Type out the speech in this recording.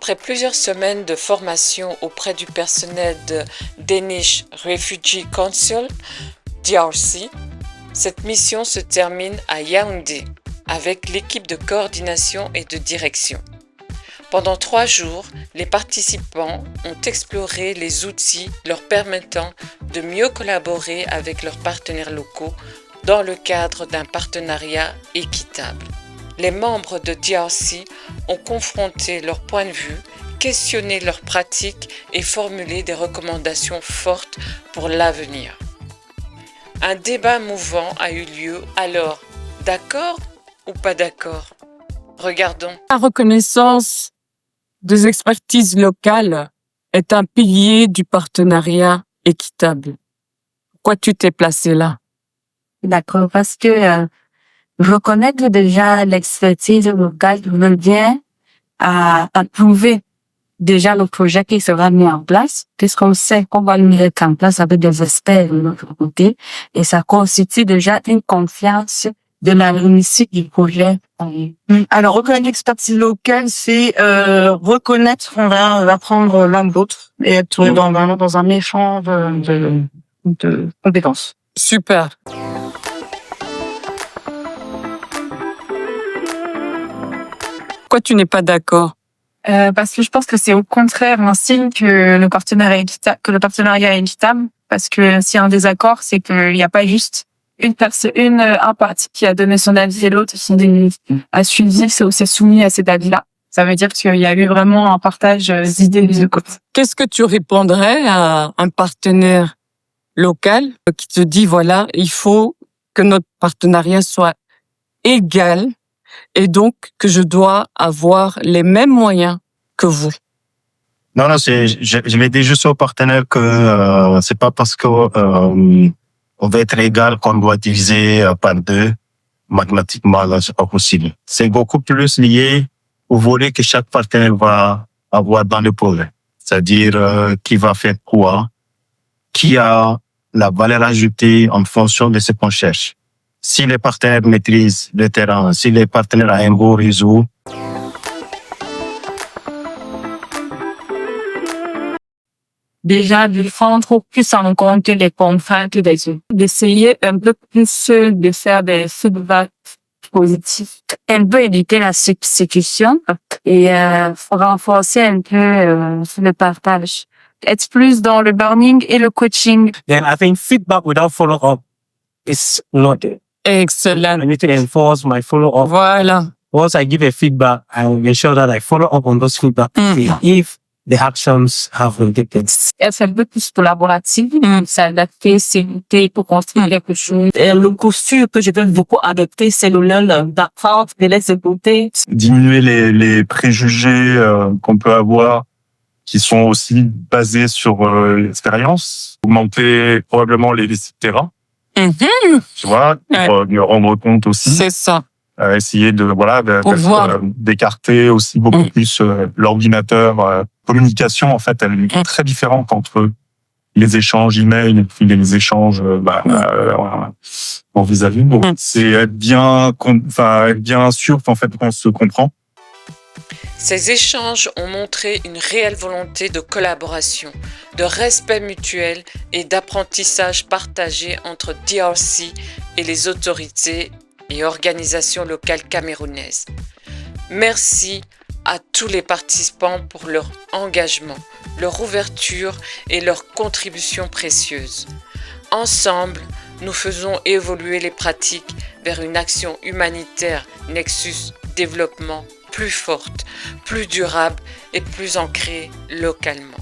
Après plusieurs semaines de formation auprès du personnel de Danish Refugee Council, DRC, cette mission se termine à Yaoundé avec l'équipe de coordination et de direction. Pendant 3 jours, les participants ont exploré les outils leur permettant de mieux collaborer avec leurs partenaires locaux dans le cadre d'un partenariat équitable. Les membres de DRC ont confronté leurs points de vue, questionné leurs pratiques et formulé des recommandations fortes pour l'avenir. Un débat mouvant a eu lieu, alors, d'accord ou pas d'accord? Regardons. La reconnaissance des expertises locales est un pilier du partenariat équitable. Pourquoi tu t'es placé là? D'accord, parce que reconnaître déjà l'expertise locale revient à prouver déjà le projet qui sera mis en place, puisqu'on sait qu'on va le mettre en place avec des experts de notre côté, et ça constitue déjà une confiance de la réussite du projet. Alors, reconnaître l'expertise locale, c'est reconnaître, on va prendre l'un de l'autre et être dans un échange de compétences. Super. Pourquoi tu n'es pas d'accord? Parce que je pense que c'est au contraire un signe que le partenariat est équitable. Parce que s'il y a un désaccord, c'est qu'il n'y a pas juste un parti qui a donné son avis et l'autre a suivi, c'est soumis à cet avis-là. Ça veut dire qu'il y a eu vraiment un partage d'idées des deux côtés. Qu'est-ce que tu répondrais à un partenaire local qui te dit, voilà, il faut que notre partenariat soit égal et donc que je dois avoir les mêmes moyens que vous? Non, je vais dire juste aux partenaires que c'est pas parce que on va être égal qu'on doit diviser par 2 mathématiquement, là, c'est pas possible. C'est beaucoup plus lié au volet que chaque partenaire va avoir dans le projet. C'est-à-dire qui va faire quoi, qui a la valeur ajoutée en fonction de ce qu'on cherche. Si les partenaires maîtrisent le terrain, si les partenaires ont un beau réseau, Déjà, de prendre plus en compte les contraintes des autres. D'essayer un peu plus de faire des feedbacks positifs. Un peu éviter la substitution et renforcer un peu le partage. Être plus dans le learning et le coaching. Then I think feedback without follow-up is not there. Excellent. I need to enforce my follow-up. Voilà. Once I give a feedback, I will ensure that I follow up on those feedback if the actions have been taken. Être un peu plus collaborative, s'adapter, s'écouter pour construire quelque chose. Le posture que je veux beaucoup adopter, c'est le d'apprendre, de les écouter. Diminuer les préjugés qu'on peut avoir, qui sont aussi basés sur l'expérience. Augmenter probablement les visites terrain. Tu vois, pour mieux rendre compte aussi. C'est ça. Essayer d'écarter aussi beaucoup plus l'ordinateur. Communication, en fait, elle est très différente entre les échanges email et puis les échanges en vis-à-vis. Donc, c'est être bien sûr qu'en fait on se comprend. Ces échanges ont montré une réelle volonté de collaboration, de respect mutuel et d'apprentissage partagé entre DRC et les autorités et organisations locales camerounaises. Merci à tous les participants pour leur engagement, leur ouverture et leur contribution précieuse. Ensemble, nous faisons évoluer les pratiques vers une action humanitaire Nexus Développement plus forte, plus durable et plus ancrée localement.